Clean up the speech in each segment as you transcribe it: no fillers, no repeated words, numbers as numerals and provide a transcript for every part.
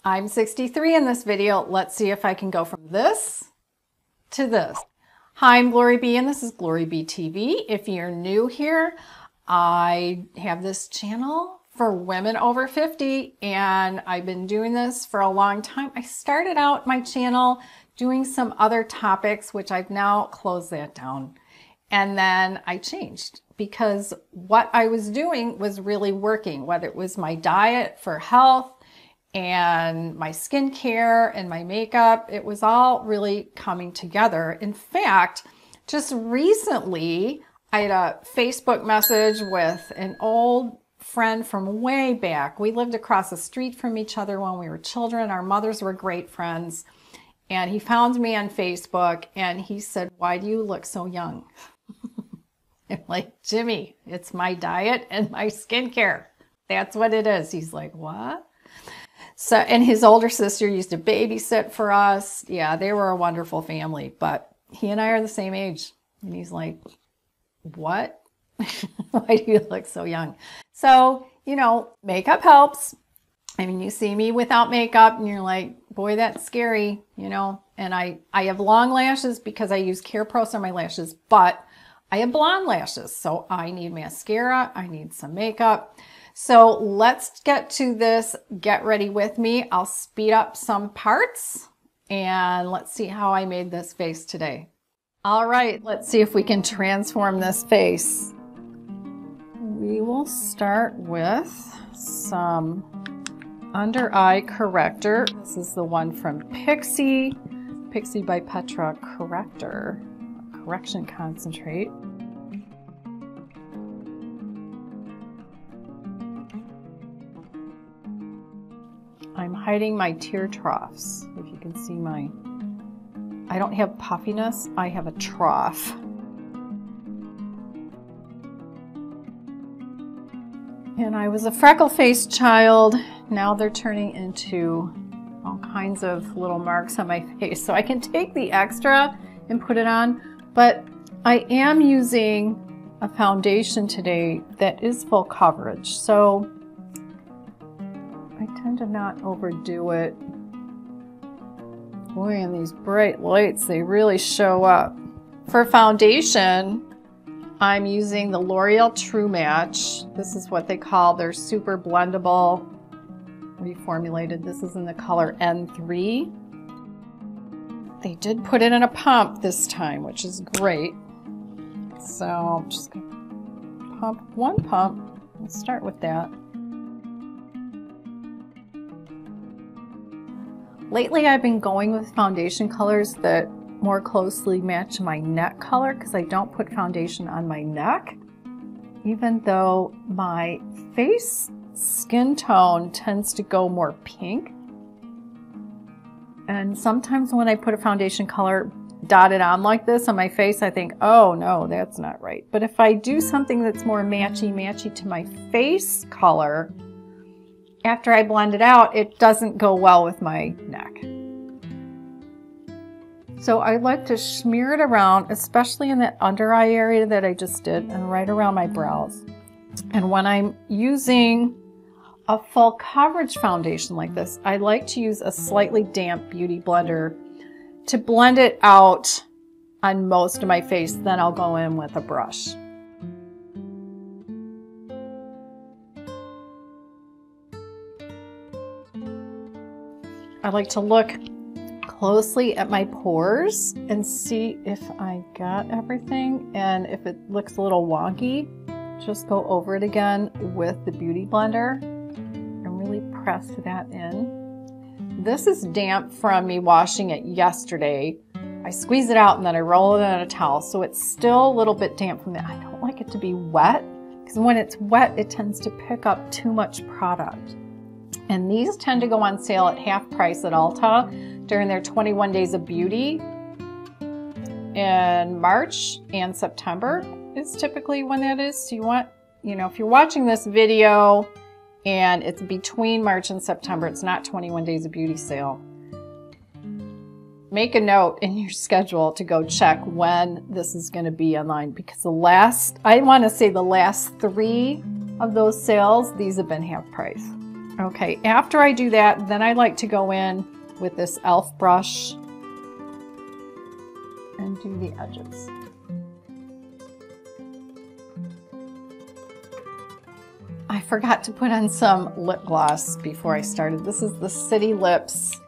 I'm 63 in this video. Let's see if I can go from this to this. Hi, I'm GloryB and this is GloryB-TV. If you're new here, I have this channel for women over 50 and I've been doing this for a long time. I started out my channel doing some other topics, which I've now closed that down. And then I changed because what I was doing was really working, whether it was my diet for health and my skincare and my makeup. It was all really coming together. In fact, just recently, I had a Facebook message with an old friend from way back. We lived across the street from each other when we were children. Our mothers were great friends. And he found me on Facebook and he said, "Why do you look so young?" I'm like, "Jimmy, it's my diet and my skincare. That's what it is." He's like, "What?" So, and his older sister used to babysit for us. Yeah, they were a wonderful family, but he and I are the same age. And he's like, "What? Why do you look so young?" So, you know, makeup helps. I mean, you see me without makeup and you're like, "Boy, that's scary," you know. And I have long lashes because I use Care Pros on my lashes, but I have blonde lashes. So I need mascara, I need some makeup. So let's get to this. Get ready with me. I'll speed up some parts and let's see how I made this face today. All right, let's see if we can transform this face. We will start with some under eye corrector. This is the one from Pixi by Petra Corrector, correction concentrate. I'm hiding my tear troughs. If you can see I don't have puffiness, I have a trough. And I was a freckle-faced child. Now they're turning into all kinds of little marks on my face. So I can take the extra and put it on, but I am using a foundation today that is full coverage. So I tend to not overdo it. Boy, and these bright lights, they really show up. For foundation, I'm using the L'Oreal True Match. This is what they call their super blendable reformulated. This is in the color N3. They did put it in a pump this time, which is great. So I'm just going to pump one pump. Let's start with that. Lately, I've been going with foundation colors that more closely match my neck color because I don't put foundation on my neck, even though my face skin tone tends to go more pink. And sometimes when I put a foundation color dotted on like this on my face, I think, "Oh no, that's not right." But if I do something that's more matchy to my face color, after I blend it out, it doesn't go well with my neck. So I like to smear it around, especially in that under eye area that I just did, and right around my brows. And when I'm using a full coverage foundation like this, I like to use a slightly damp beauty blender to blend it out on most of my face. Then I'll go in with a brush. I like to look closely at my pores and see if I got everything. And if it looks a little wonky, just go over it again with the beauty blender and really press that in. This is damp from me washing it yesterday. I squeeze it out and then I roll it in a towel. So it's still a little bit damp from that. I don't like it to be wet because when it's wet, it tends to pick up too much product. And these tend to go on sale at half price at Ulta during their 21 Days of Beauty. In March and September is typically when that is. So you want, you know, if you're watching this video and it's between March and September, it's not 21 Days of Beauty sale. Make a note in your schedule to go check when this is going to be online because I want to say the last 3 of those sales, these have been half price. Okay, after I do that, then I like to go in with this e.l.f. brush and do the edges. I forgot to put on some lip gloss before I started. This is the City Lips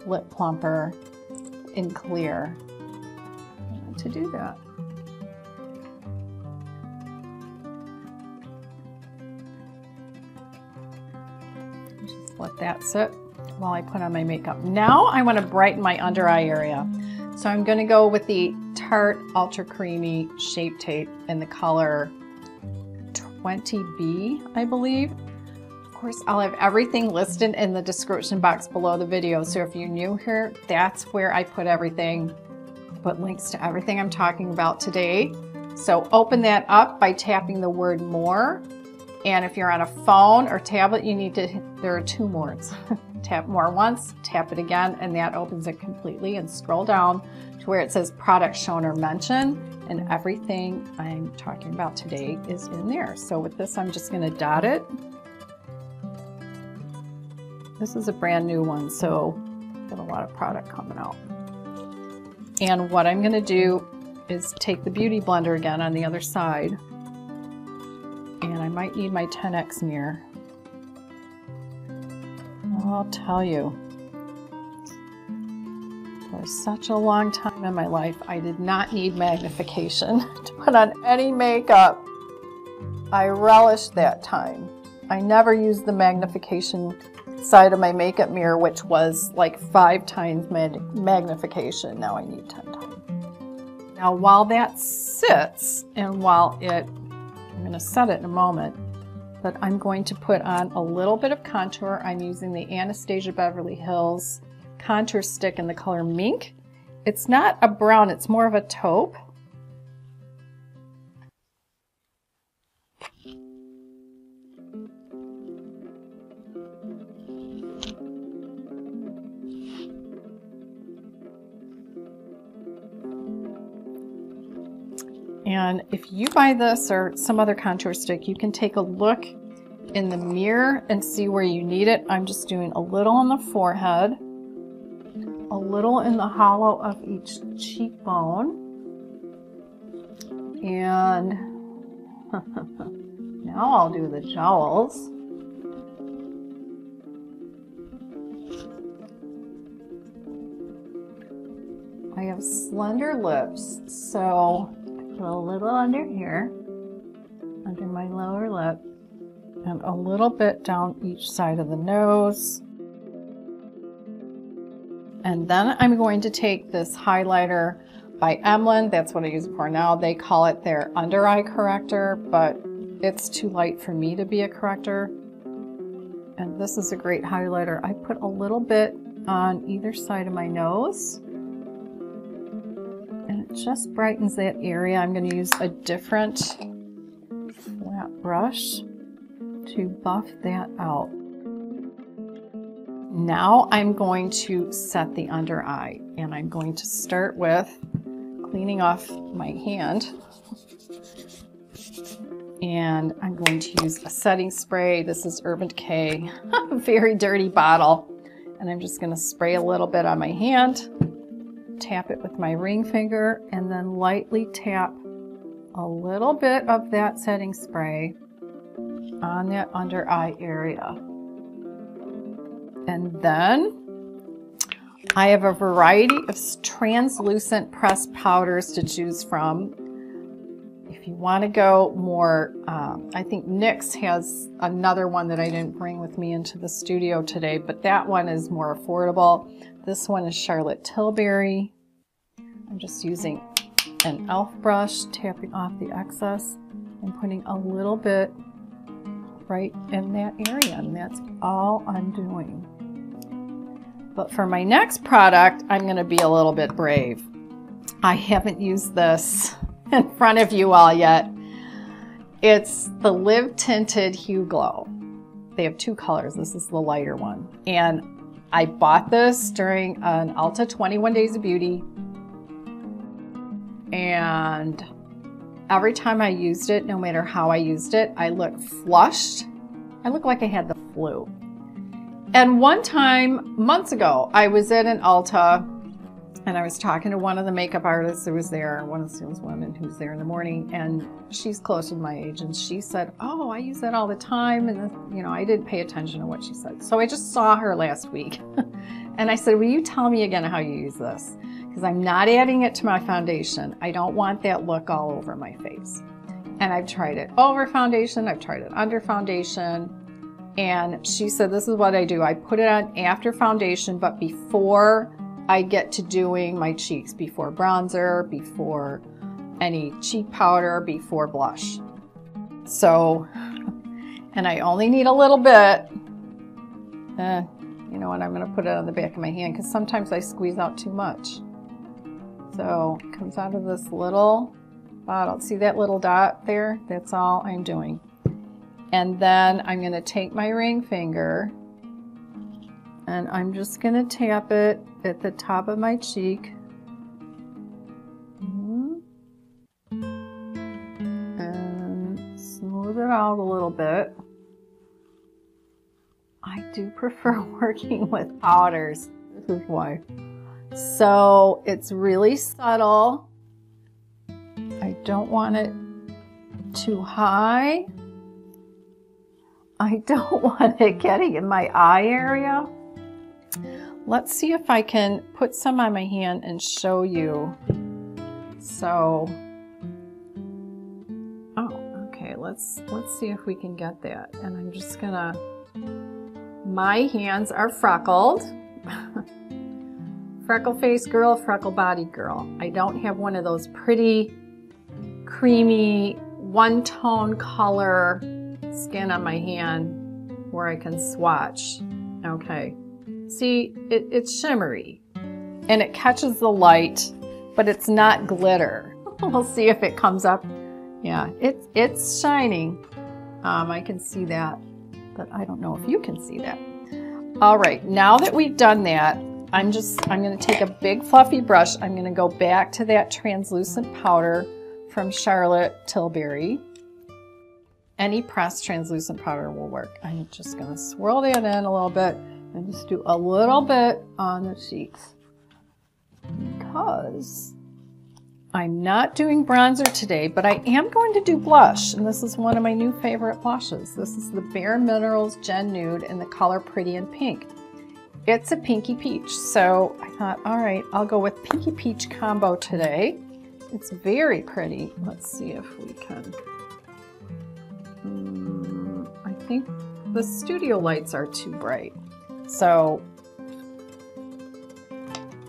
Lip Plumper in clear. I want to do that. Just let that sit while I put on my makeup. Now I want to brighten my under eye area. So I'm going to go with the Tarte Ultra Creamy Shape Tape in the color 20B, I believe. Of course, I'll have everything listed in the description box below the video. So if you're new here, that's where I put everything. I put links to everything I'm talking about today. So open that up by tapping the word more. And if you're on a phone or tablet, you need to, there are two modes. Tap more once, tap it again, and that opens it completely. And scroll down to where it says product shown or mentioned. And everything I'm talking about today is in there. So with this, I'm just going to dot it. This is a brand new one, so I've got a lot of product coming out. And what I'm going to do is take the Beauty Blender again on the other side. And I might need my 10X mirror. I'll tell you, for such a long time in my life, I did not need magnification to put on any makeup. I relished that time. I never used the magnification side of my makeup mirror, which was like 5 times magnification. Now I need 10 times. Now while that sits, and while I'm going to set it in a moment, but I'm going to put on a little bit of contour. I'm using the Anastasia Beverly Hills contour stick in the color Mink. It's not a brown, it's more of a taupe. And if you buy this or some other contour stick, you can take a look in the mirror and see where you need it. I'm just doing a little on the forehead, a little in the hollow of each cheekbone, and now I'll do the jowls. I have slender lips, so put a little under here, under my lower lip, and a little bit down each side of the nose. And then I'm going to take this highlighter by Emlin. That's what I use it for now. They call it their under eye corrector, but it's too light for me to be a corrector. And this is a great highlighter. I put a little bit on either side of my nose, and it just brightens that area. I'm going to use a different flat brush to buff that out. Now I'm going to set the under eye, and I'm going to start with cleaning off my hand. And I'm going to use a setting spray. This is Urban Decay, a very dirty bottle. And I'm just going to spray a little bit on my hand, tap it with my ring finger, and then lightly tap a little bit of that setting spray on that under eye area. And then I have a variety of translucent pressed powders to choose from. If you want to go more, I think NYX has another one that I didn't bring with me into the studio today, but that one is more affordable. This one is Charlotte Tilbury. I'm just using an e.l.f. brush, tapping off the excess and putting a little bit right in that area, and that's all I'm doing. But for my next product, I'm going to be a little bit brave. I haven't used this in front of you all yet. It's the Live Tinted Hue Glow. They have 2 colors. This is the lighter one. And I bought this during an Ulta 21 Days of Beauty. And every time I used it, no matter how I used it, I looked flushed. I looked like I had the flu. And one time, months ago, I was at an Ulta and I was talking to one of the makeup artists who was there, one of the saleswomen who's there in the morning, and she's close to my age, and she said, oh, I use that all the time, and you know, I didn't pay attention to what she said. So I just saw her last week, and I said, will you tell me again how you use this? Because I'm not adding it to my foundation. I don't want that look all over my face. And I've tried it over foundation, I've tried it under foundation, and she said, this is what I do. I put it on after foundation, but before I get to doing my cheeks, before bronzer, before any cheek powder, before blush. So, and I only need a little bit. You know what, I'm gonna put it on the back of my hand because sometimes I squeeze out too much. So it comes out of this little bottle. See that little dot there? That's all I'm doing. And then I'm gonna take my ring finger and I'm just gonna tap it at the top of my cheek. And smooth it out a little bit. I do prefer working with powders. This is why. So it's really subtle. I don't want it too high. I don't want it getting in my eye area. Let's see if I can put some on my hand and show you. So, oh, okay, let's see if we can get that. And I'm just gonna, my hands are freckled. Freckle face girl, freckle body girl. I don't have one of those pretty, creamy, one-tone color skin on my hand where I can swatch. Okay. See, it's shimmery and it catches the light, but it's not glitter. We'll see if it comes up. Yeah, it's shining. I can see that, but I don't know if you can see that. All right, now that we've done that, I'm gonna take a big fluffy brush. I'm gonna go back to that translucent powder from Charlotte Tilbury. Any pressed translucent powder will work. I'm just gonna swirl that in a little bit and just do a little bit on the cheeks because I'm not doing bronzer today, but I am going to do blush, and this is one of my new favorite blushes. This is the Bare Minerals Gen Nude in the color Pretty in Pink. It's a pinky peach, so I thought, all right, I'll go with pinky peach combo today. It's very pretty. Let's see if we can. I think the studio lights are too bright. So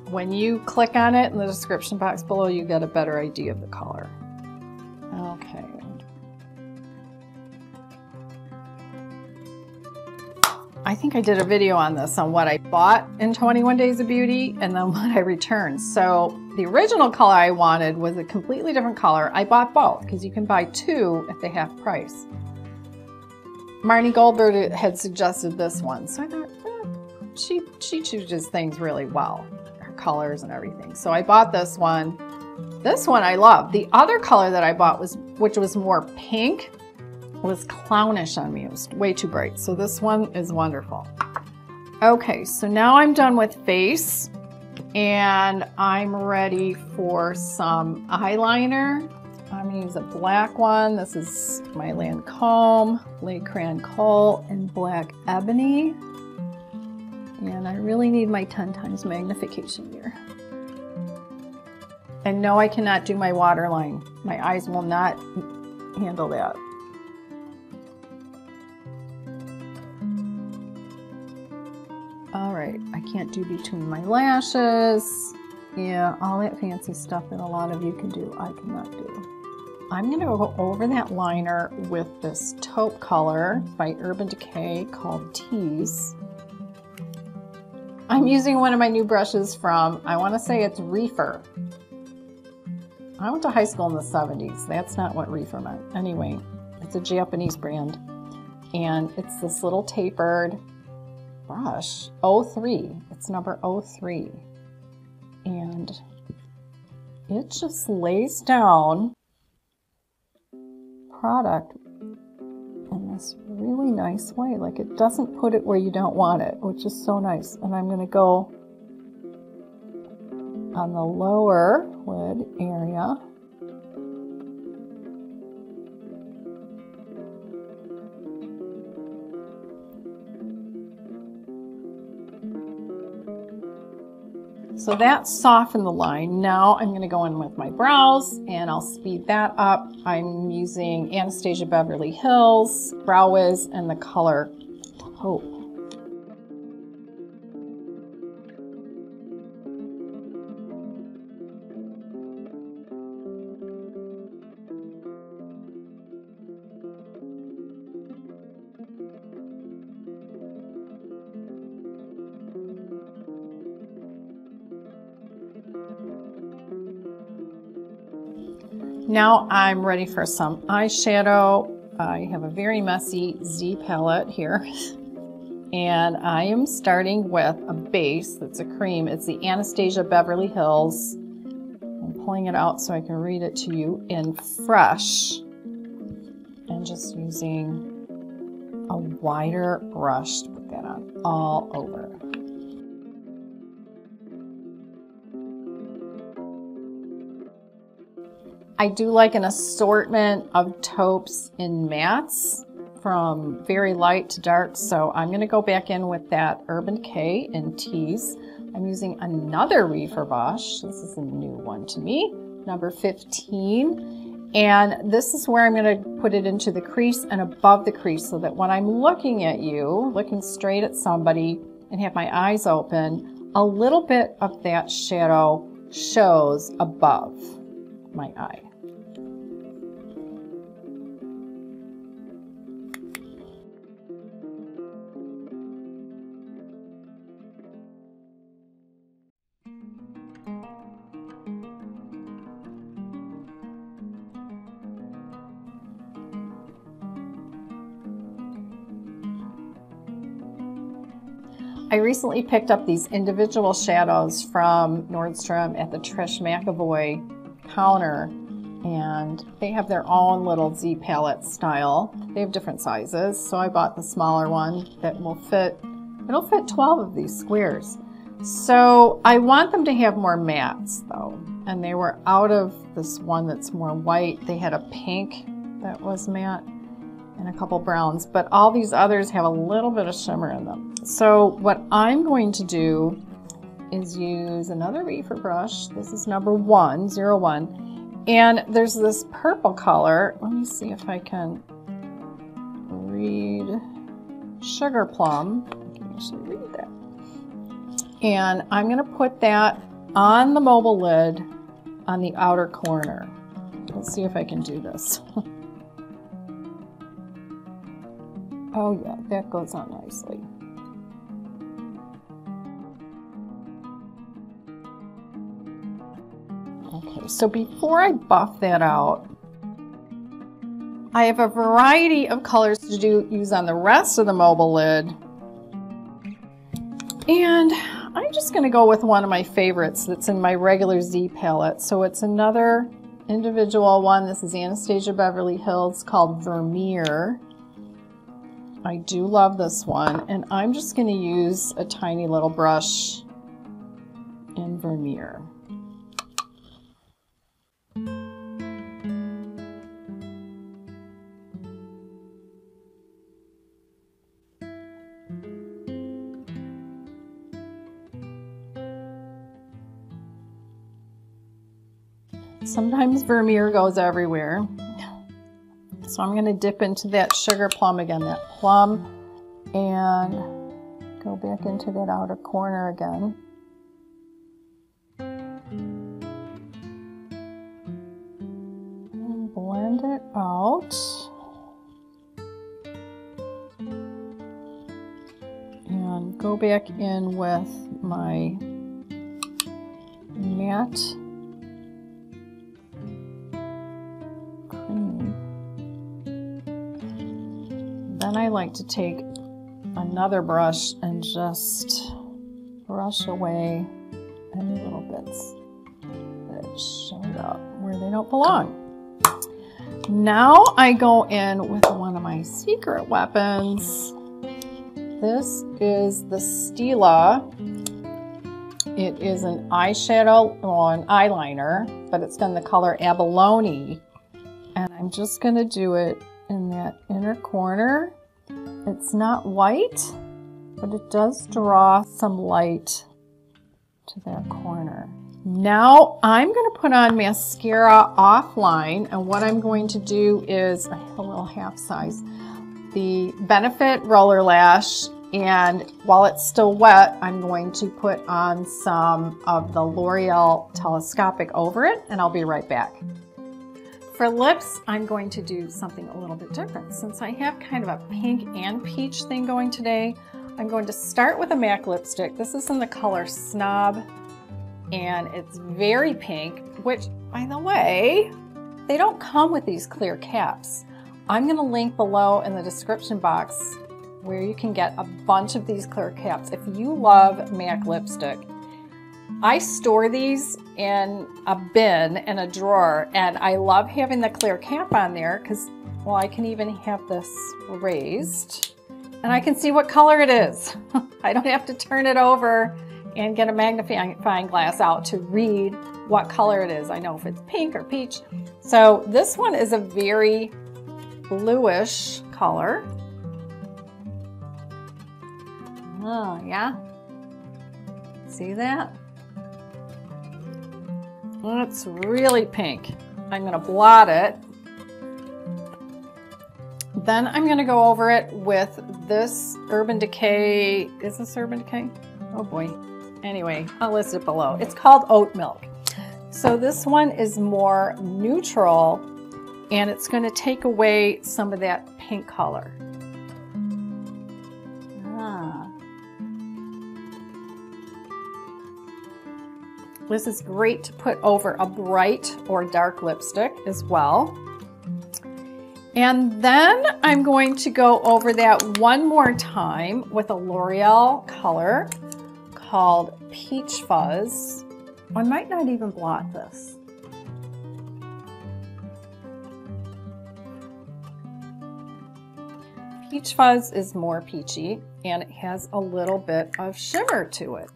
when you click on it in the description box below, you get a better idea of the color. Okay. I think I did a video on this, on what I bought in 21 Days of Beauty and then what I returned. So the original color I wanted was a completely different color. I bought both because you can buy two at the half price. Marnie Goldberg had suggested this one, so I thought, she chooses things really well, her colors and everything. So I bought this one. This one I love. The other color that I bought which was more pink, was clownish on me. It was way too bright. So this one is wonderful. Okay, so now I'm done with face and I'm ready for some eyeliner. I'm gonna use a black one. This is my Lancome, Le Crayon Coal in Black Ebony. And I really need my 10 times magnification mirror. And no, I cannot do my waterline. My eyes will not handle that. All right, I can't do between my lashes. Yeah, all that fancy stuff that a lot of you can do, I cannot do. I'm gonna go over that liner with this taupe color by Urban Decay called Tease. I'm using one of my new brushes from, I wanna say it's Reefer. I went to high school in the 70s. That's not what Reefer meant. Anyway, it's a Japanese brand. And it's this little tapered brush, 03. It's number 03. And it just lays down product in this really nice way. Like it doesn't put it where you don't want it, which is so nice. And I'm going to go on the lower lid area. So that softened the line. Now I'm going to go in with my brows and I'll speed that up. I'm using Anastasia Beverly Hills Brow Wiz and the color Taupe. Now I'm ready for some eyeshadow. I have a very messy Z palette here. And I am starting with a base that's a cream. It's the Anastasia Beverly Hills. I'm pulling it out so I can read it to you in Fresh. And just using a wider brush to put that on all over. I do like an assortment of taupes in mattes from very light to dark, so I'm going to go back in with that Urban Decay in Tease. I'm using another Reefer brush. This is a new one to me, number 15. And this is where I'm going to put it into the crease and above the crease so that when I'm looking at you, looking straight at somebody and have my eyes open, a little bit of that shadow shows above my eye. I recently picked up these individual shadows from Nordstrom at the Trish McAvoy counter, and they have their own little Z palette style. They have different sizes, so I bought the smaller one that will fit, it'll fit 12 of these squares. So I want them to have more mattes though, and they were out of this one that's more white. They had a pink that was matte and a couple browns, but all these others have a little bit of shimmer in them. So what I'm going to do is use another Reefer brush. This is number 101, and there's this purple color. Let me see if I can read Sugar Plum. I can actually read that. And I'm going to put that on the mobile lid on the outer corner. Let's see if I can do this. Oh yeah, that goes on nicely. Okay, so before I buff that out, I have a variety of colors to use on the rest of the mobile lid. And I'm just going to go with one of my favorites that's in my regular Z palette. So it's another individual one. This is Anastasia Beverly Hills called Vermeer. I do love this one, and I'm just going to use a tiny little brush in Vermeer. Sometimes Vermeer goes everywhere. So I'm going to dip into that Sugar Plum again, that plum, and go back into that outer corner again. And blend it out. And go back in with my matte Creme. Then I like to take another brush and just brush away any little bits that showed up where they don't belong. Now I go in with one of my secret weapons. This is the Stila. It is an eyeshadow, or an eyeliner, but it's in the color Abalone. And I'm just going to do it in that inner corner. It's not white, but it does draw some light to that corner. Now I'm going to put on mascara offline, and what I'm going to do is, I have a little half size, the Benefit Roller Lash, and while it's still wet, I'm going to put on some of the L'Oreal Telescopic over it, and I'll be right back. For lips, I'm going to do something a little bit different. Since I have kind of a pink and peach thing going today, I'm going to start with a MAC lipstick. This is in the color Snob, and it's very pink, which, by the way, they don't come with these clear caps. I'm going to link below in the description box where you can get a bunch of these clear caps. If you love MAC lipstick, I store these in a bin in a drawer, and I love having the clear cap on there because, well, I can even have this raised and I can see what color it is. I don't have to turn it over and get a magnifying glass out to read what color it is. I know if it's pink or peach. So this one is a very bluish color. Oh, yeah. See that? It's really pink. I'm going to blot it. Then I'm going to go over it with this Urban Decay. Is this Urban Decay? Oh boy. Anyway, I'll list it below. It's called Oat Milk. So this one is more neutral, and it's going to take away some of that pink color. This is great to put over a bright or dark lipstick as well. And then I'm going to go over that one more time with a L'Oreal color called Peach Fuzz. I might not even blot this. Peach Fuzz is more peachy, and it has a little bit of shimmer to it.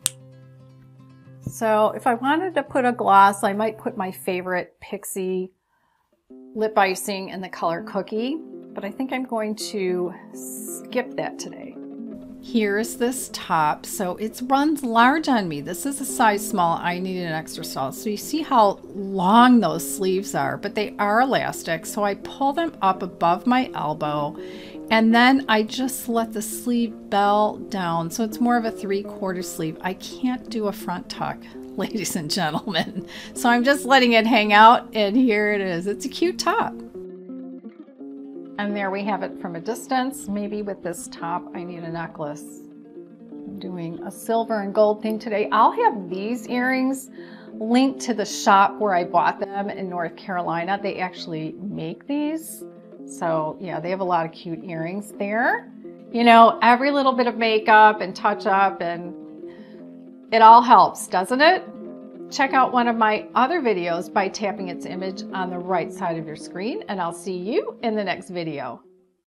So if I wanted to put a gloss, I might put my favorite Pixie lip icing in the color Cookie, but I think I'm going to skip that today. Here's this top. So it runs large on me. This is a size small. I needed an extra small. So you see how long those sleeves are, but they are elastic. So I pull them up above my elbow, and then I just let the sleeve bell down. So it's more of a 3/4 sleeve. I can't do a front tuck, ladies and gentlemen. So I'm just letting it hang out, and here it is. It's a cute top. And there we have it from a distance. Maybe with this top, I need a necklace. I'm doing a silver and gold thing today. I'll have these earrings linked to the shop where I bought them in North Carolina. They actually make these. So yeah, they have a lot of cute earrings there. You know, every little bit of makeup and touch up, and it all helps, doesn't it? Check out one of my other videos by tapping its image on the right side of your screen, and I'll see you in the next video.